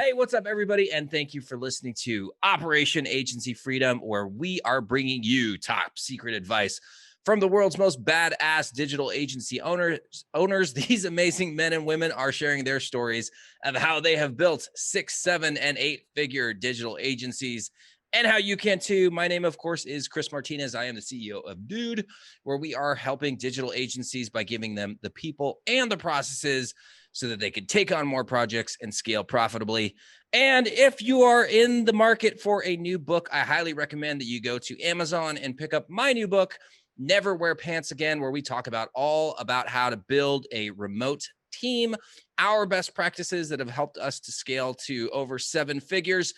Hey, what's up, everybody? And thank you for listening to Operation Agency Freedom, where we are bringing you top secret advice from the world's most badass digital agency owners. These amazing men and women are sharing their stories of how they have built 6, 7, and 8-figure digital agencies and how you can too. My name, of course, is Chris Martinez. I am the CEO of Dude, where we are helping digital agencies by giving them the people and the processes so that they can take on more projects and scale profitably. And if you are in the market for a new book, I highly recommend that you go to Amazon and pick up my new book, Never Wear Pants Again, where we talk about all about how to build a remote team, our best practices that have helped us to scale to over 7 figures,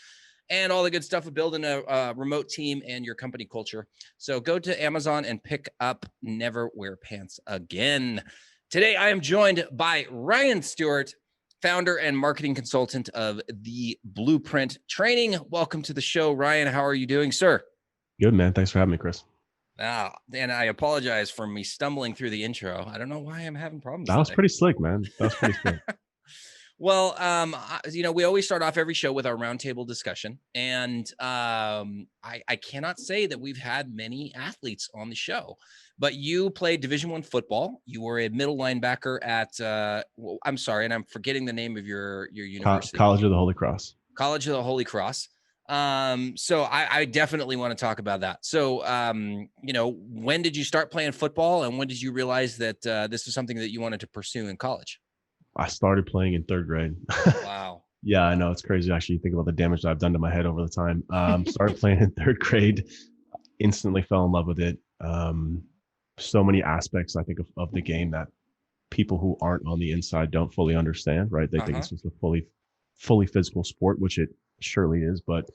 and all the good stuff of building a remote team and your company culture. So go to Amazon and pick up Never Wear Pants Again. Today, I am joined by Ryan Stewart, founder and marketing consultant of The Blueprint Training. Welcome to the show, Ryan. How are you doing, sir? Good, man. Thanks for having me, Chris. And I apologize for me stumbling through the intro. I don't know why I'm having problems That was pretty slick, man. That was pretty slick. Well, we always start off every show with our roundtable discussion. And I cannot say that we've had many athletes on the show, but you played Division I football. You were a middle linebacker at, I'm sorry, and I'm forgetting the name of your university. College of the Holy Cross. College of the Holy Cross. So I definitely want to talk about that. So, when did you start playing football, and when did you realize that this was something that you wanted to pursue in college? I started playing in 3rd grade. Wow. Yeah, I know. It's crazy. Actually, think about the damage that I've done to my head over the time. Started playing in 3rd grade, instantly fell in love with it. So many aspects, I think, of the game that people who aren't on the inside don't fully understand, right? They think it's just a fully physical sport, which it surely is, but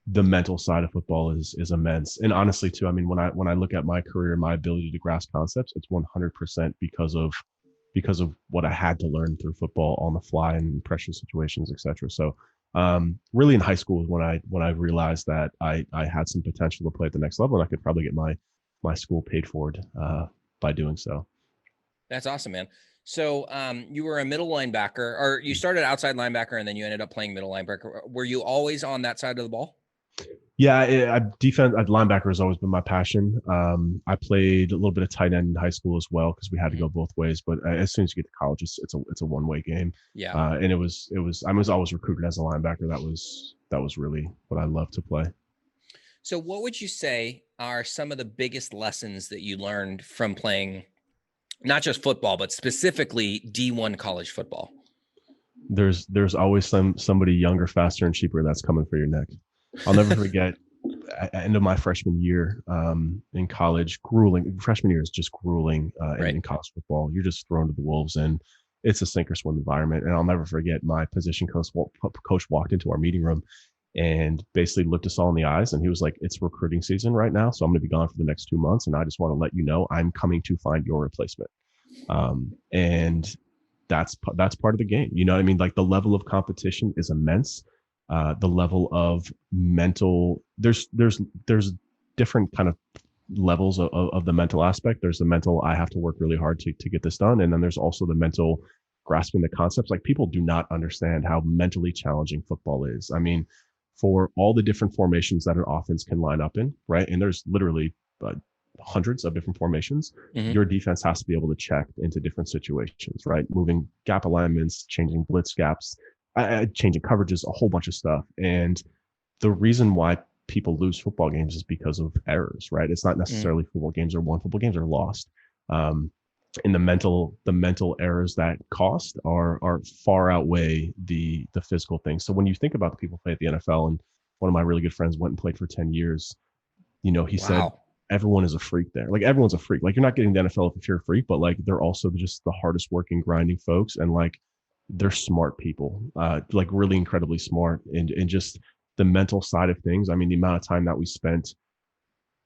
the mental side of football is immense. And honestly, too, I mean, when I look at my career and my ability to grasp concepts, it's 100% because of what I had to learn through football on the fly and pressure situations, etc. So really in high school is when I realized that I had some potential to play at the next level, and I could probably get my school paid for by doing so. That's awesome, man. So you were a middle linebacker, or you started outside linebacker and then you ended up playing middle linebacker. Were you always on that side of the ball? Yeah, linebacker has always been my passion. I played a little bit of tight end in high school as well because we had to go both ways. But as soon as you get to college, it's a one-way game. Yeah. And I was always recruited as a linebacker. That was really what I loved to play. So what would you say are some of the biggest lessons that you learned from playing not just football, but specifically D1 college football? There's always somebody younger, faster, and cheaper that's coming for your neck. I'll never forget at the end of my freshman year in college, grueling. Freshman year is just grueling in college football. You're just thrown to the wolves, and it's a sink or swim environment. And I'll never forget my position coach walked into our meeting room and basically looked us all in the eyes, and he was like, "It's recruiting season right now, so I'm going to be gone for the next 2 months, and I just want to let you know I'm coming to find your replacement." And that's part of the game. You know what I mean? Like the level of competition is immense. The level of mental, there's different kind of levels of the mental aspect. There's the mental, I have to work really hard to get this done. And then there's also the mental grasping the concepts. Like people do not understand how mentally challenging football is. I mean, for all the different formations that an offense can line up in, right? And there's literally hundreds of different formations. Your defense has to be able to check into different situations, right? Moving gap alignments, changing blitz gaps, changing coverages, a whole bunch of stuff. And the reason why people lose football games is because of errors, right? It's not necessarily football games are won, football games are lost. And the mental errors that cost are far outweigh the physical things. So when you think about the people who play at the NFL, and one of my really good friends went and played for 10 years, he said, everyone is a freak there. Like everyone's a freak. Like you're not getting the NFL if you're a freak, but like they're also just the hardest working, grinding folks. And like, they're smart people, like really incredibly smart, and just the mental side of things. I mean, the amount of time that we spent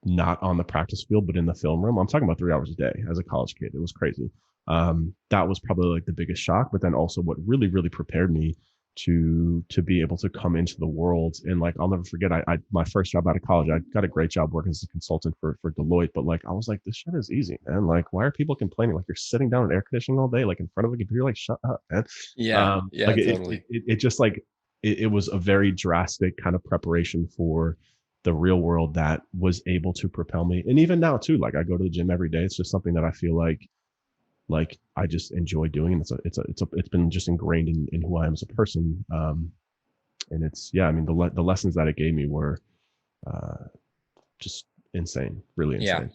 not on the practice field, but in the film room, I'm talking about 3 hours a day as a college kid. It was crazy. That was probably like the biggest shock, but then also what really, really prepared me to be able to come into the world. And like, I'll never forget, I my first job out of college, I got a great job working as a consultant for Deloitte, but like, I was like, this shit is easy, man. Like, why are people complaining? Like, you're sitting down in air conditioning all day, like in front of a computer, like, shut up, man. Yeah. Like totally. it just like, it was a very drastic kind of preparation for the real world that was able to propel me. And even now too, like I go to the gym every day. It's just something that I feel like I just enjoy doing. And it's been just ingrained in who I am as a person. And it's, yeah, I mean, the lessons that it gave me were just insane, really insane. Yeah.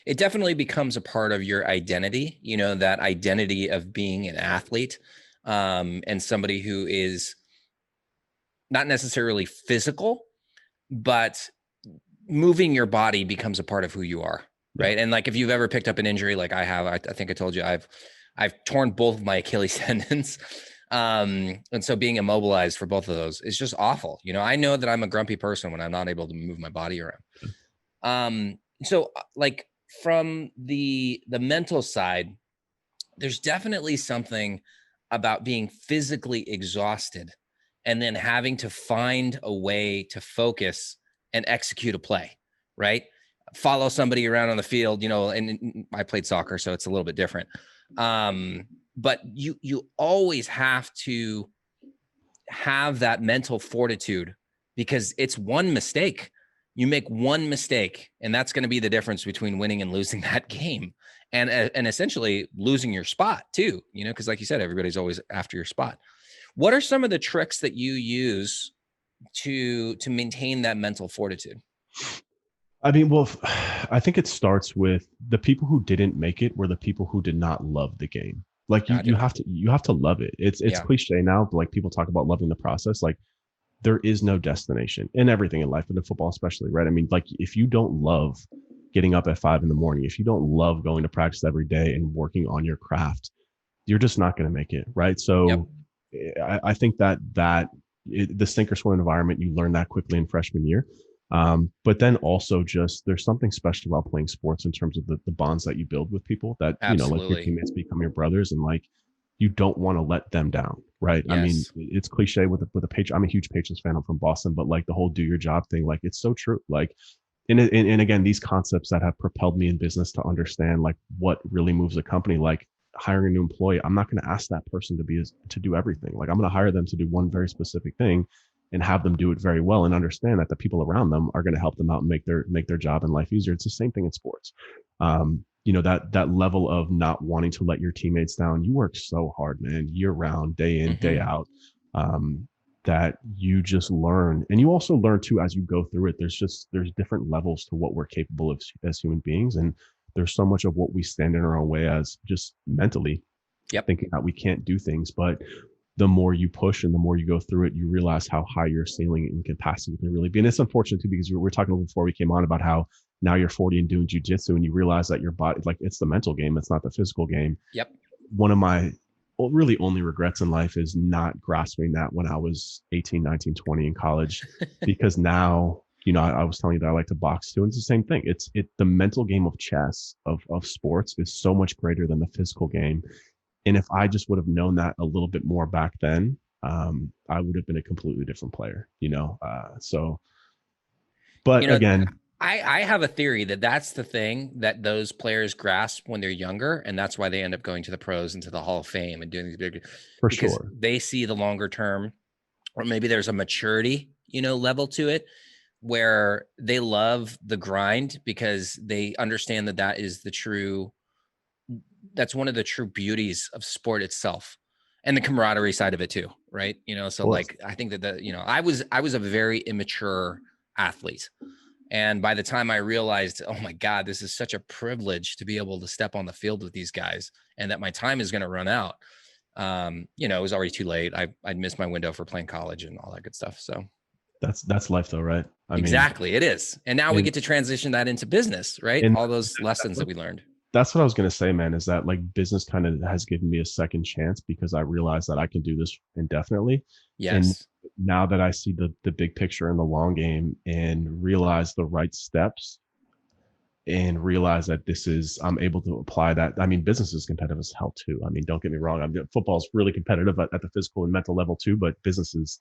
It definitely becomes a part of your identity, that identity of being an athlete, and somebody who is not necessarily physical, but moving your body becomes a part of who you are. Right. Yeah. And like, if you've ever picked up an injury, like I have, I think I told you, I've torn both of my Achilles tendons. And so being immobilized for both of those is just awful. I know that I'm a grumpy person when I'm not able to move my body around. So like from the mental side, there's definitely something about being physically exhausted and then having to find a way to focus and execute a play, right? Follow somebody around on the field, and I played soccer, so it's a little bit different. But you always have to have that mental fortitude, because it's one mistake. You make one mistake, and that's going to be the difference between winning and losing that game, and essentially losing your spot too, because like you said, everybody's always after your spot. What are some of the tricks that you use to maintain that mental fortitude? I mean, well, I think it starts with the people who didn't make it were the people who did not love the game. Like you have to love it. It's cliche now, but like people talk about loving the process. Like there is no destination in everything in life, but in football especially, right? I mean, like if you don't love getting up at 5 a.m, if you don't love going to practice every day and working on your craft, you're just not going to make it, right? So I think that the sink or swim environment, you learn that quickly in freshman year. But then also just there's something special about playing sports in terms of the bonds that you build with people that, Absolutely. Like your teammates become your brothers, and like you don't want to let them down, right? Yes. I mean, it's cliche with a Patriots. I'm a huge Patriots fan. I'm from Boston, but like the whole do your job thing, like it's so true. Like, and again, these concepts that have propelled me in business to understand like what really moves a company, like hiring a new employee. I'm not going to ask that person to do everything. Like I'm going to hire them to do one very specific thing and have them do it very well, and understand that the people around them are going to help them out and make their job and life easier. It's the same thing in sports. That level of not wanting to let your teammates down. You work so hard, man, year round, day in, day out, that you just learn. And you also learn too, as you go through it, there's different levels to what we're capable of as human beings. And there's so much of what we stand in our own way as just mentally thinking that we can't do things. But the more you push and the more you go through it, you realize how high your ceiling and capacity can really be. And it's unfortunate too, because we were talking before we came on about how now you're 40 and doing jujitsu, and you realize that your body, like it's the mental game, it's not the physical game. Yep. One of my really only regrets in life is not grasping that when I was 18, 19, 20 in college, because now, I was telling you that I like to box too. And it's the same thing. The mental game of chess of sports is so much greater than the physical game. And if I just would have known that a little bit more back then, I would have been a completely different player, again, I have a theory that that's the thing that those players grasp when they're younger. And that's why they end up going to the pros and to the Hall of Fame and doing these big, because they see the longer term, or maybe there's a maturity, level to it, where they love the grind because they understand that that's one of the true beauties of sport itself, and the camaraderie side of it too. Right. So like, I think that I was a very immature athlete. And by the time I realized, oh my God, this is such a privilege to be able to step on the field with these guys, and that my time is going to run out. It was already too late. I'd missed my window for playing college and all that good stuff. So that's life though, right? Exactly. It is. And now we get to transition that into business, right? And all those lessons that we learned. That's what I was going to say, man, is that like business kind of has given me a second chance, because I realized that I can do this indefinitely. Yes. And now that I see the big picture in the long game and realize the right steps and realize that I'm able to apply that. I mean, business is competitive as hell too. I mean, don't get me wrong. Football is really competitive at the physical and mental level too, but business is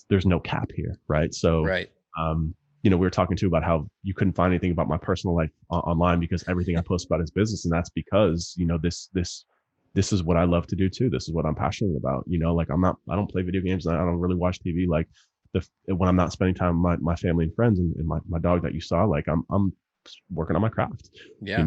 there's no cap here. Right. So, right. We were talking too about how you couldn't find anything about my personal life online because everything I post about is business. And that's because, this this is what I love to do too. This is what I'm passionate about. Like I don't play video games. I don't really watch TV. Like when I'm not spending time with my family and friends and my dog that you saw, like I'm working on my craft. Yeah.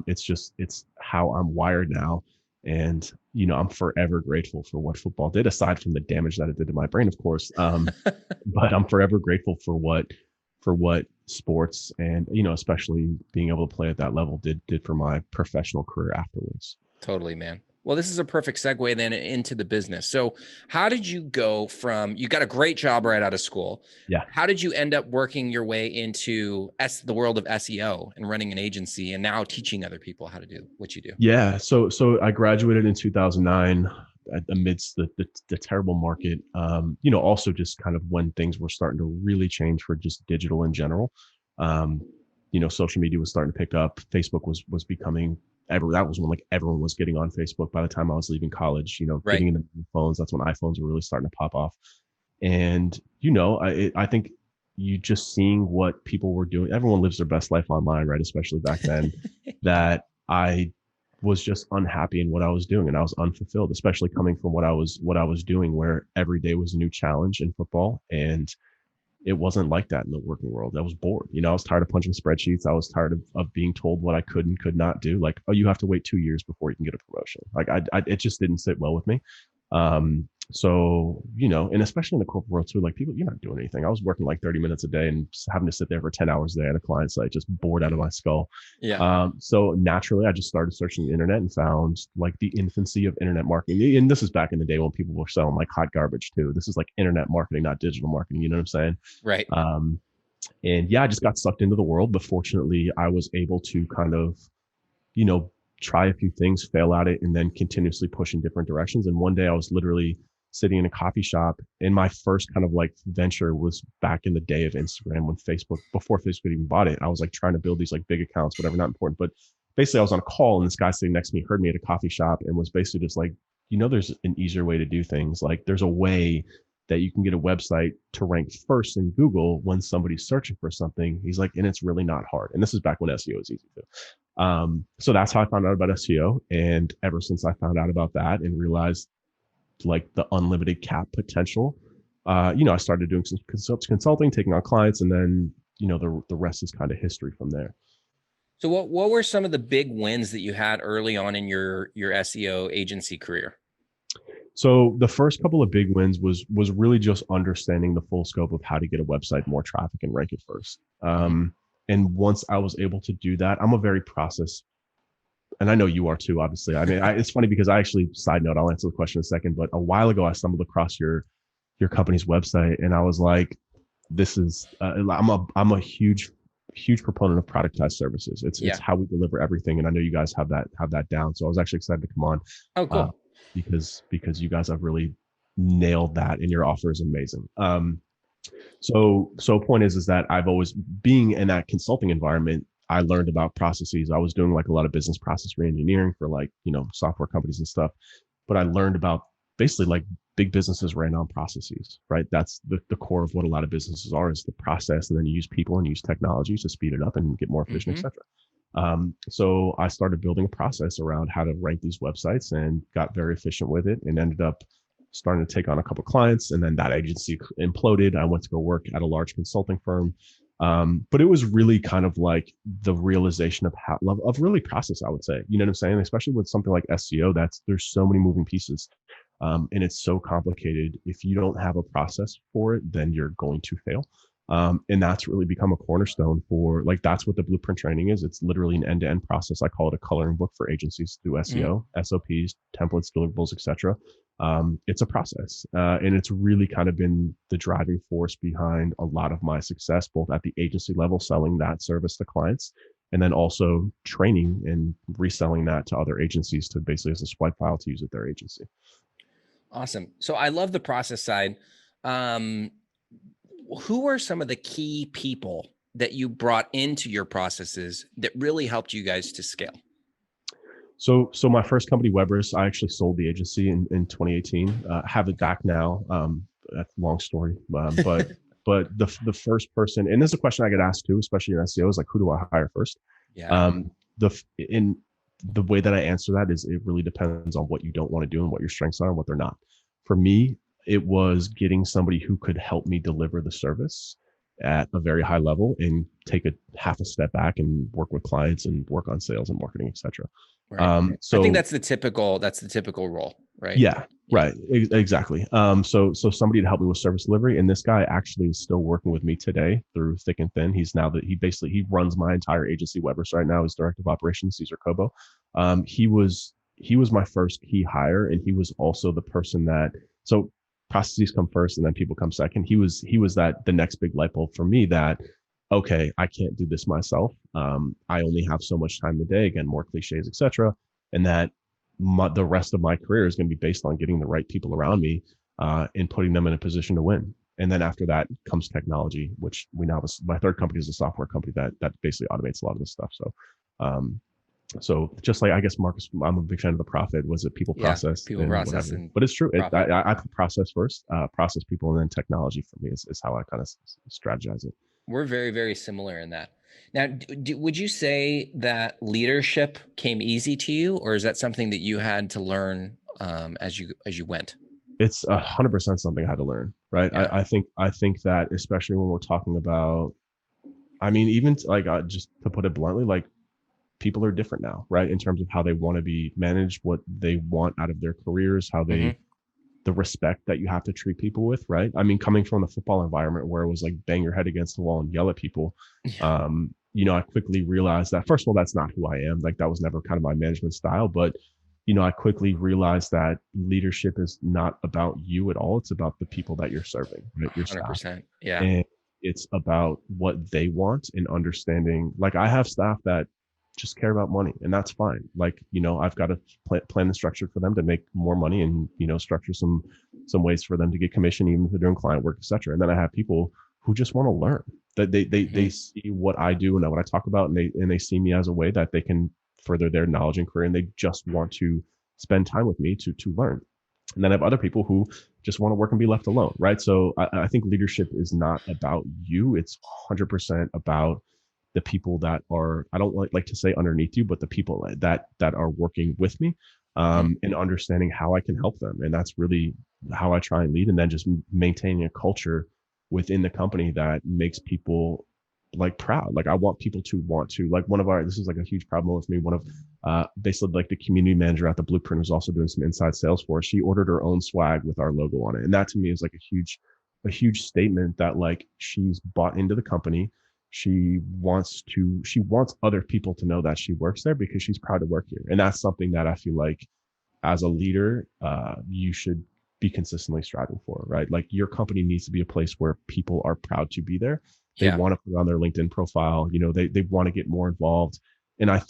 It's how I'm wired now. And, I'm forever grateful for what football did, aside from the damage that it did to my brain, of course. But I'm forever grateful for what sports and, especially being able to play at that level did for my professional career afterwards. Totally, man. Well, this is a perfect segue then into the business. So how did you go from, you got a great job right out of school. Yeah. How did you end up working your way into the world of SEO and running an agency and now teaching other people how to do what you do? Yeah. So I graduated in 2009 amidst the terrible market. Also just kind of when things were starting to really change for just digital in general. Social media was starting to pick up. Facebook was becoming that was when like everyone was getting on Facebook by the time I was leaving college, Right. getting into phones. That's when iPhones were really starting to pop off. And, I think you just seeing what people were doing, everyone lives their best life online, right? Especially back then, that I was just unhappy in what I was doing and I was unfulfilled, especially coming from what I was doing, where every day was a new challenge in football. And it wasn't like that in the working world. I was bored. I was tired of punching spreadsheets. I was tired of being told what I could and could not do. Like, oh, you have to wait 2 years before you can get a promotion. Like it just didn't sit well with me. So, and especially in the corporate world too, like people, you're not doing anything. I was working like 30 minutes a day and having to sit there for 10 hours a day at a client site, just bored out of my skull. Yeah. So naturally I just started searching the internet and found like the infancy of internet marketing. And this is back in the day when people were selling like hot garbage too. This is like internet marketing, not digital marketing. You know what I'm saying? Right. And yeah, I just got sucked into the world, but fortunately I was able to kind of, try a few things, fail at it, and then continuously push in different directions. And one day I was literally sitting in a coffee shop, and my first kind of like venture was back in the day of Instagram when before Facebook even bought it. I was like trying to build these like big accounts, whatever, not important. But basically I was on a call and this guy sitting next to me heard me at a coffee shop and was basically just like, there's an easier way to do things. Like there's a way that you can get a website to rank first in Google when somebody's searching for something. He's like, and it's really not hard. And this is back when SEO was easy too. So that's how I found out about SEO. And ever since I found out about that and realized like the unlimited cap potential, I started doing some consulting, taking on clients, and then, the rest is kind of history from there. So what were some of the big wins that you had early on in your SEO agency career? So the first couple of big wins was really just understanding the full scope of how to get a website more traffic and rank it first. And once I was able to do that, I'm a very process, and I know you are too, obviously. I mean, it's funny because I actually, side note, I'll answer the question in a second, but a while ago, I stumbled across your company's website and I was like, this is, I'm a huge proponent of productized services. It's how we deliver everything. And I know you guys have that down. So I was actually excited to come on. Oh, cool. Because you guys have really nailed that and your offer is amazing. So point is that I've always, being in that consulting environment, I learned about processes. I was doing like a lot of business process reengineering for like, software companies and stuff, but I learned about basically like big businesses ran on processes, right? That's the core of what a lot of businesses are, is the process. And then you use people and use technology to speed it up and get more efficient, et cetera. So I started building a process around how to rank these websites and got very efficient with it and ended up starting to take on a couple of clients. And then that agency imploded. I went to go work at a large consulting firm. But it was really kind of like the realization of really process, I would say, you know what I'm saying? Especially with something like SEO, there's so many moving pieces. And it's so complicated. If you don't have a process for it, then you're going to fail. And that's really become a cornerstone for, like, that's what the blueprint training is. It's literally an end-to-end process. I call it a coloring book for agencies to do SEO, SOPs, templates, deliverables, etc. It's a process. And it's really kind of been the driving force behind a lot of my success, both at the agency level, selling that service to clients, and then also training and reselling that to other agencies to basically as a swipe file to use at their agency. Awesome. So I love the process side. Who are some of the key people that you brought into your processes that really helped you guys to scale? So my first company, Weber's, I actually sold the agency in 2018. Have it back now. That's a long story, but the first person, and this is a question I get asked too, especially in SEO, is like, who do I hire first? Yeah. the way that I answer that is it really depends on what you don't want to do and what your strengths are and what they're not. For me, it was getting somebody who could help me deliver the service at a very high level and take a half a step back and work with clients and work on sales and marketing, etc. Right. I think So that's the typical role, right? yeah, right. Exactly. So somebody to help me with service delivery, and this guy actually is still working with me today through thick and thin. He runs my entire agency. Weber's right now is director of operations, Cesar Cobo. He was my first key hire, and he was also the person that, so processes come first and then people come second. He was that the next big light bulb for me that, okay, I can't do this myself. I only have so much time in the day. Again, more cliches, etc. And that the rest of my career is going to be based on getting the right people around me and putting them in a position to win. And then after that comes technology, which we now have. My third company is a software company that basically automates a lot of this stuff. So just like, I guess, Marcus, I'm a big fan of the Prophet. Was it people process? People process, but it's true. I put process first, process people, and then technology for me is how I kind of strategize it. We're very, very similar in that. Now, would you say that leadership came easy to you, or is that something that you had to learn as you went? It's 100% something I had to learn, right? Yeah. I think that, especially when we're talking about, I mean, even just to put it bluntly, like, people are different now, right? In terms of how they want to be managed, what they want out of their careers, how they, the respect that you have to treat people with, right? I mean, coming from the football environment where it was like bang your head against the wall and yell at people, I quickly realized that, first of all, that's not who I am. Like, that was never kind of my management style. But, I quickly realized that leadership is not about you at all. It's about the people that you're serving, right? Your 100%. staff. Yeah. And it's about what they want and understanding. Like, I have staff that just care about money, and that's fine. Like, I've got to plan and structure for them to make more money, and structure some ways for them to get commission, even if they're doing client work, etc. And then I have people who just want to learn, that they see what I do and what I talk about, and they see me as a way that they can further their knowledge and career, and they just want to spend time with me to learn. And then I have other people who just want to work and be left alone, right? So I think leadership is not about you. It's 100% about the people that are, I don't like to say underneath you, but the people that are working with me, and understanding how I can help them. And that's really how I try and lead. And then just maintaining a culture within the company that makes people like proud. Like, I want people to want to, like, this is like a huge problem with me. One of basically, like, the community manager at the Blueprint was also doing some inside sales for us. She ordered her own swag with our logo on it. And that to me is like a huge statement that, like, she's bought into the company. She wants other people to know that she works there because she's proud to work here. And that's something that I feel like, as a leader, you should be consistently striving for, right? Like, your company needs to be a place where people are proud to be there. They want to put on their LinkedIn profile, they want to get more involved. And I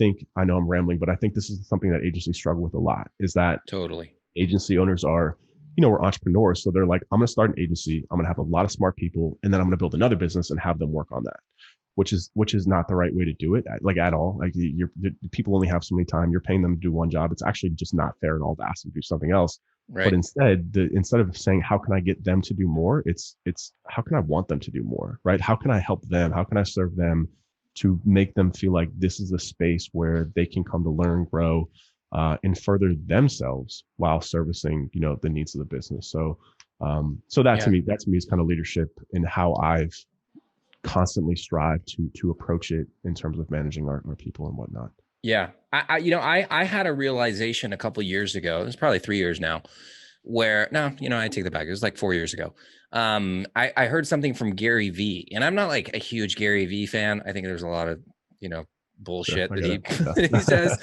know I'm rambling, but I think this is something that agencies struggle with a lot, is that Totally. agency owners are, we're entrepreneurs. So they're like, I'm going to start an agency. I'm going to have a lot of smart people, and then I'm going to build another business and have them work on that, which is not the right way to do it, like, at all. Like, people only have so many time. You're paying them to do one job. It's actually just not fair at all to ask them to do something else. Right. But instead of saying, how can I get them to do more? It's how can I want them to do more, right? How can I help them? How can I serve them to make them feel like this is a space where they can come to learn, grow, and further themselves while servicing, the needs of the business. So that to me is kind of leadership, and how I've constantly strive to approach it in terms of managing our people and whatnot. Yeah. I had a realization a couple of years ago, it's probably 3 years now, where, no, I take that back. It was like 4 years ago. I heard something from Gary V, and I'm not like a huge Gary V fan. I think there's a lot of, bullshit that he says.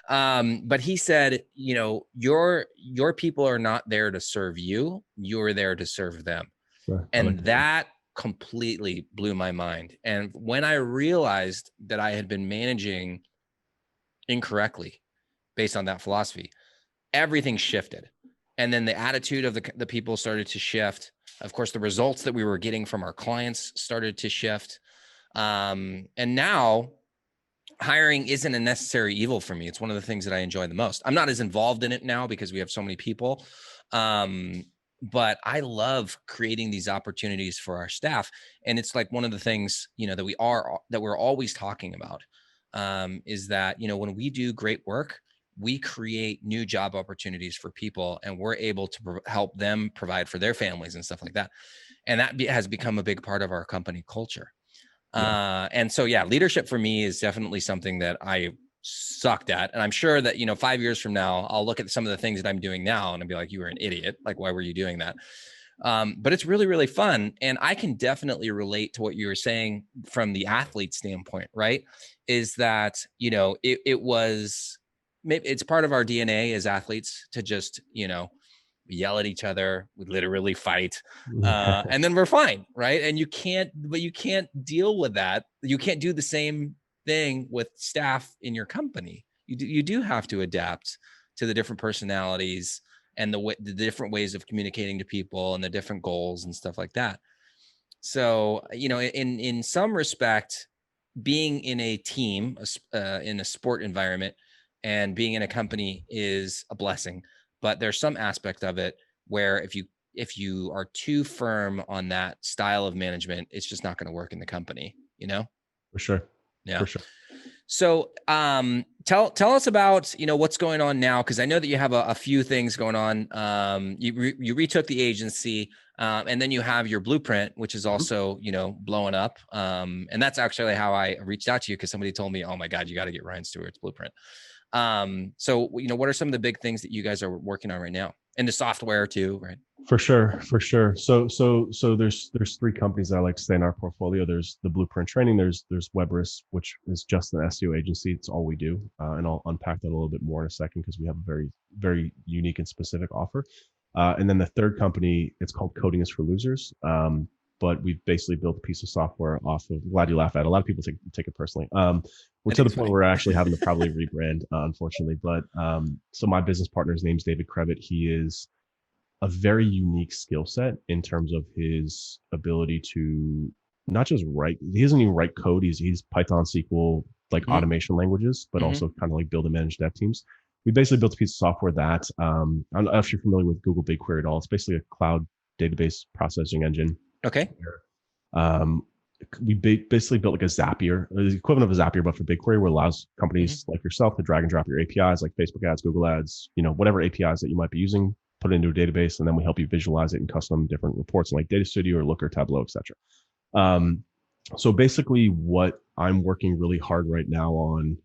But he said, your people are not there to serve you. You're there to serve them. Sure. And that completely blew my mind. And when I realized that I had been managing incorrectly based on that philosophy, everything shifted. And then the attitude of the people started to shift. Of course, the results that we were getting from our clients started to shift. And now hiring isn't a necessary evil for me. It's one of the things that I enjoy the most. I'm not as involved in it now because we have so many people. But I love creating these opportunities for our staff. And it's like one of the things, that we're always talking about, is that, when we do great work, we create new job opportunities for people, and we're able to help them provide for their families and stuff like that. And that has become a big part of our company culture. Yeah. And so, yeah, leadership for me is definitely something that I sucked at. And I'm sure that, 5 years from now, I'll look at some of the things that I'm doing now and I'll be like, you were an idiot. Like, why were you doing that? But it's really, really fun. And I can definitely relate to what you were saying from the athlete standpoint, right? Is that, it was, maybe it's part of our DNA as athletes to just, we yell at each other, we literally fight, and then we're fine, right? And you can't deal with that. You can't do the same thing with staff in your company. You do have to adapt to the different personalities and the different ways of communicating to people and the different goals and stuff like that. So, in some respect, being in a team, in a sport environment, and being in a company is a blessing. But there's some aspect of it where if you are too firm on that style of management, it's just not going to work in the company. For sure. Yeah. For sure. So, tell us about what's going on now, because I know that you have a few things going on. You retook the agency, and then you have your blueprint, which is also blowing up. And that's actually how I reached out to you, because somebody told me, "Oh my God, you got to get Ryan Stewart's blueprint." So what are some of the big things that you guys are working on right now, and the software too, right? For sure. So there's three companies that I like to say in our portfolio. There's the Blueprint Training. There's Weberus, which is just an SEO agency. It's all we do, and I'll unpack that a little bit more in a second because we have a very, very unique and specific offer. And then the third company, it's called Coding is for Losers. But we've basically built a piece of software off of. Glad you laugh at it. A lot of people take it personally. We're to the point where we're actually having to probably rebrand, unfortunately. But so my business partner's name's David Krebit. He is a very unique skill set in terms of his ability to not just write. He doesn't even write code. He's Python, SQL, like automation languages, but also kind of like build and manage dev teams. We basically built a piece of software that I don't know if you're familiar with Google BigQuery at all. It's basically a cloud database processing engine. Okay. We basically built like a Zapier, the equivalent of a Zapier, but for BigQuery, where it allows companies like yourself to drag and drop your APIs, like Facebook ads, Google ads, whatever APIs that you might be using, put it into a database, and then we help you visualize it in custom different reports like Data Studio or Looker, Tableau, etc. So basically, what I'm working really hard right now on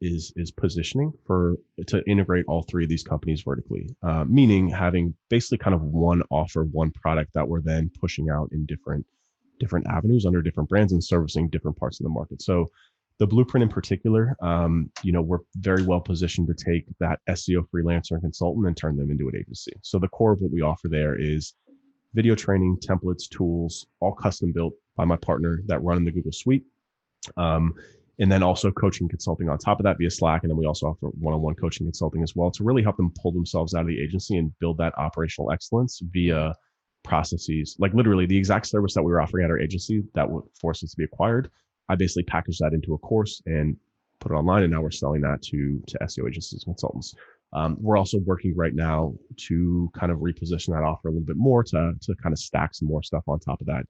is positioning to integrate all three of these companies vertically, meaning having basically kind of one offer, one product that we're then pushing out in different avenues under different brands and servicing different parts of the market. So the Blueprint in particular, we're very well positioned to take that SEO freelancer and consultant and turn them into an agency. So the core of what we offer there is video training, templates, tools, all custom built by my partner that run in the Google Suite. And then also coaching consulting on top of that via Slack. And then we also offer one-on-one coaching consulting as well to really help them pull themselves out of the agency and build that operational excellence via processes. Like literally the exact service that we were offering at our agency that would force us to be acquired. I basically packaged that into a course and put it online. And now we're selling that to SEO agencies and consultants. We're also working right now to kind of reposition that offer a little bit more to kind of stack some more stuff on top of that.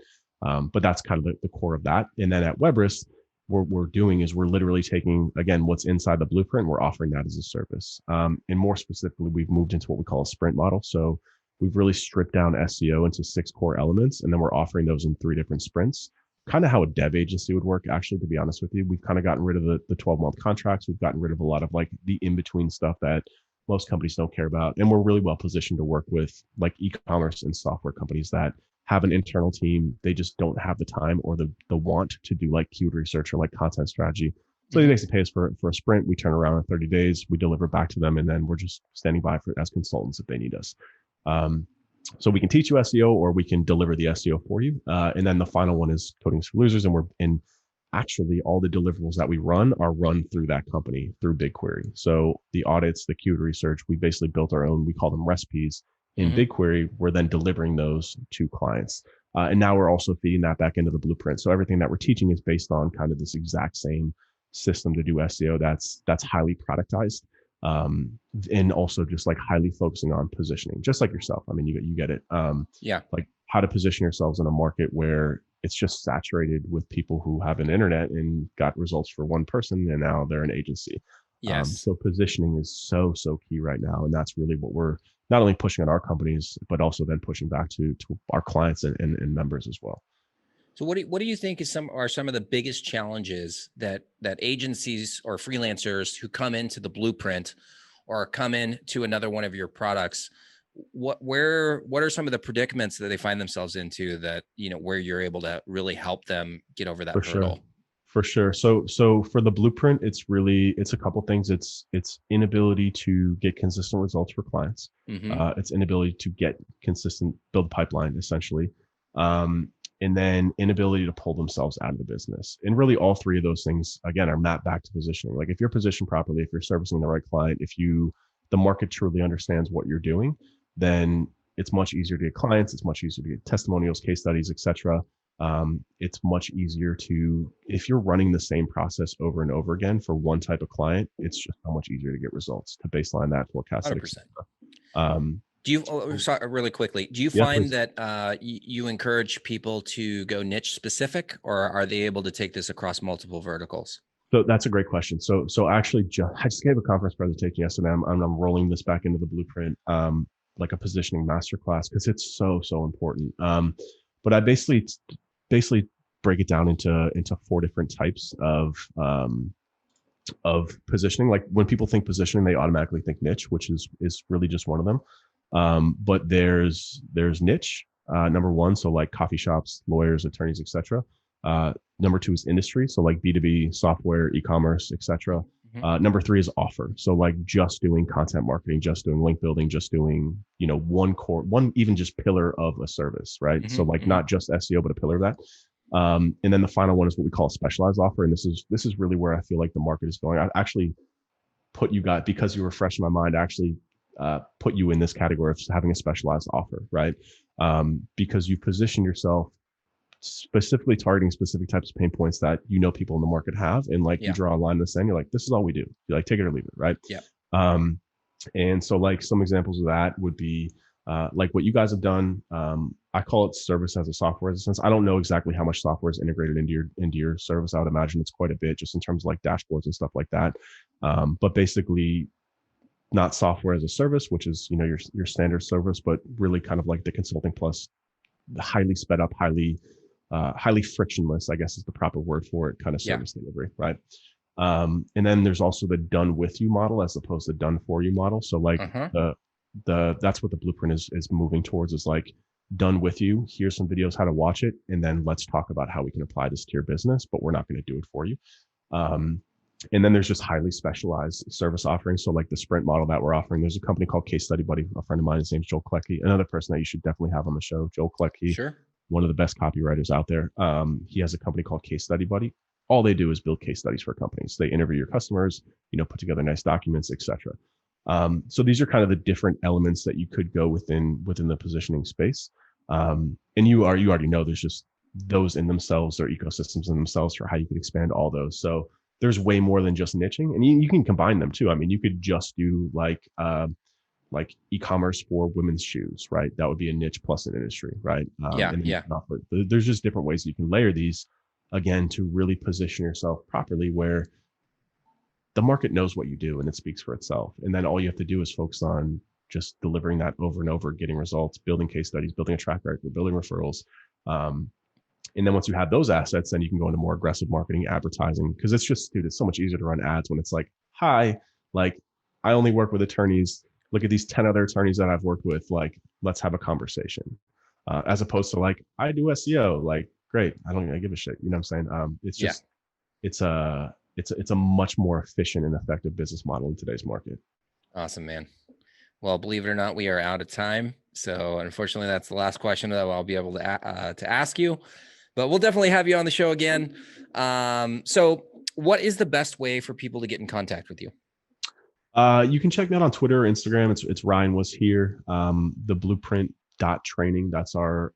But that's kind of the core of that. And then at Weberus, what we're doing is we're literally taking, again, what's inside the blueprint, we're offering that as a service. And more specifically, we've moved into what we call a sprint model. So we've really stripped down SEO into 6 core elements, and then we're offering those in 3 different sprints. Kind of how a dev agency would work, actually, to be honest with you. We've kind of gotten rid of the 12-month contracts. We've gotten rid of a lot of like the in-between stuff that most companies don't care about. And we're really well positioned to work with like e-commerce and software companies that have an internal team. They just don't have the time or the want to do like keyword research or like content strategy. So they basically pay us for a sprint. We turn around in 30 days, we deliver back to them, and then we're just standing by as consultants if they need us. So we can teach you SEO or we can deliver the SEO for you. And then the final one is Coding for Losers. And actually all the deliverables that we run are run through that company, through BigQuery. So the audits, the keyword research, we basically built our own, we call them recipes in BigQuery. We're then delivering those to clients. And now we're also feeding that back into the blueprint. So everything that we're teaching is based on kind of this exact same system to do SEO that's highly productized. And also just like highly focusing on positioning, just like yourself. I mean, you get it. Like how to position yourselves in a market where it's just saturated with people who have an internet and got results for one person and now they're an agency. Yes. So positioning is so key right now. And that's really what we're not only pushing on our companies, but also then pushing back to our clients and members as well. So what do you think are some of the biggest challenges that agencies or freelancers who come into the Blueprint or come into another one of your products, what are some of the predicaments that they find themselves into that, where you're able to really help them get over that For sure. hurdle? For sure. So for the Blueprint, it's a couple things. It's inability to get consistent results for clients. It's inability to get consistent, build pipeline essentially. And then inability to pull themselves out of the business. And really all three of those things, again, are mapped back to positioning. Like if you're positioned properly, if you're servicing the right client, the market truly understands what you're doing, then it's much easier to get clients. It's much easier to get testimonials, case studies, etc. It's much easier if you're running the same process over and over again for one type of client, it's just so much easier to get results, to baseline that, forecast it, 100%. Do you, sorry, really quickly, do you find that you encourage people to go niche specific, or are they able to take this across multiple verticals? So that's a great question. So actually, I just gave a conference presentation yesterday. I'm rolling this back into the Blueprint, like a positioning masterclass, because it's so important. But I basically break it down into 4 different types of positioning. Like when people think positioning, they automatically think niche, which is really just one of them. But there's niche, number 1. So like coffee shops, lawyers, attorneys, etc. Number 2 is industry. So like B2B, software, e-commerce, etc. Number 3 is offer. So like just doing content marketing, just doing link building, just doing, one even just pillar of a service, right? So like not just SEO, but a pillar of that. And then the final one is what we call a specialized offer. And this is really where I feel like the market is going. I actually put you guys, because you were fresh in my mind, actually put you in this category of having a specialized offer, right? Because you position yourself specifically targeting specific types of pain points that people in the market have, and like you draw a line in the sand, you're like, this is all we do. You like take it or leave it, right? And so like some examples of that would be like what you guys have done. I call it service as a software as a sense. I don't know exactly how much software is integrated into your service. I would imagine it's quite a bit, just in terms of like dashboards and stuff like that. But basically, not software as a service, which is your standard service, but really kind of like the consulting plus, the highly sped up, highly frictionless, I guess is the proper word for it, kind of service delivery, right? And then there's also the done with you model as opposed to done for you model. So like that's what the Blueprint is moving towards, is like done with you. Here's some videos how to watch it, and then let's talk about how we can apply this to your business, but we're not going to do it for you. And then there's just highly specialized service offerings. So like the sprint model that we're offering, there's a company called Case Study Buddy. A friend of mine, his name's Joel Klecki, another person that you should definitely have on the show. Joel Klecki, sure, one of the best copywriters out there. He has a company called Case Study Buddy. All they do is build case studies for companies. They interview your customers, put together nice documents, etc. So these are kind of the different elements that you could go within the positioning space. And you already know there's just those in themselves, or ecosystems in themselves, for how you could expand all those. So there's way more than just niching, and you can combine them too. I mean, you could just do like e-commerce for women's shoes, right? That would be a niche plus an industry, right? There's just different ways you can layer these, again, to really position yourself properly, where the market knows what you do and it speaks for itself. And then all you have to do is focus on just delivering that over and over, getting results, building case studies, building a track record, building referrals. And then once you have those assets, then you can go into more aggressive marketing, advertising, because it's just, dude, it's so much easier to run ads when it's like, hi, like I only work with attorneys. Look at these 10 other attorneys that I've worked with. Like, let's have a conversation. As opposed to like, I do SEO. Like, great, I give a shit. You know what I'm saying? It's just, it's a much more efficient and effective business model in today's market. Awesome, man. Well, believe it or not, we are out of time. So unfortunately, that's the last question that I'll be able to ask you. But we'll definitely have you on the show again. So what is the best way for people to get in contact with you? You can check me out on Twitter or Instagram. It's Ryan Was Here. The blueprint.training. That's our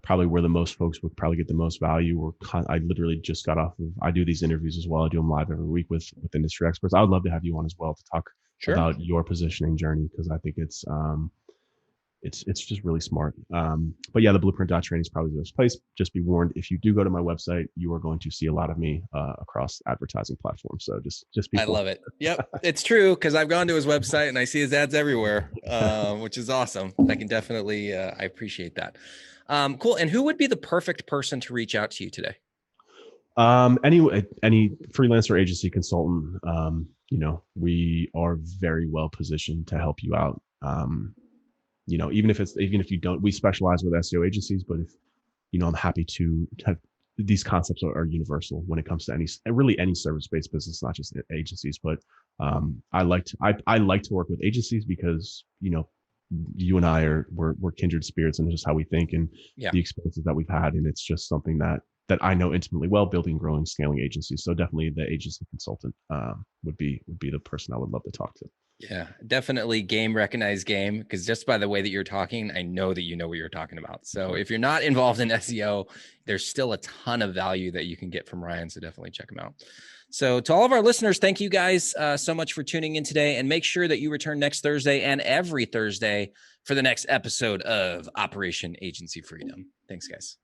probably where the most folks would probably get the most value. I literally just got off of, I do these interviews as well. I do them live every week with industry experts. I would love to have you on as well to talk about your positioning journey, because I think it's it's just really smart. But yeah, the blueprint.training is probably the best place. Just be warned, if you do go to my website, you are going to see a lot of me across advertising platforms. So just be I love it. Yep, it's true, because I've gone to his website and I see his ads everywhere, which is awesome. I can definitely, I appreciate that. Cool. And who would be the perfect person to reach out to you today? Any freelancer agency consultant, we are very well positioned to help you out. Even if you don't, we specialize with SEO agencies, but if, I'm happy to have, these concepts are universal when it comes to any service-based business, not just agencies. But I like to work with agencies because, you and I we're kindred spirits, and just how we think and the experiences that we've had. And it's just something that I know intimately well, building, growing, scaling agencies. So definitely the agency consultant would be the person I would love to talk to. Yeah, definitely game recognized game, because just by the way that you're talking, I know that you know what you're talking about. So if you're not involved in SEO, there's still a ton of value that you can get from Ryan. So definitely check him out. So to all of our listeners, thank you guys so much for tuning in today, and make sure that you return next Thursday and every Thursday for the next episode of Operation Agency Freedom. Thanks, guys.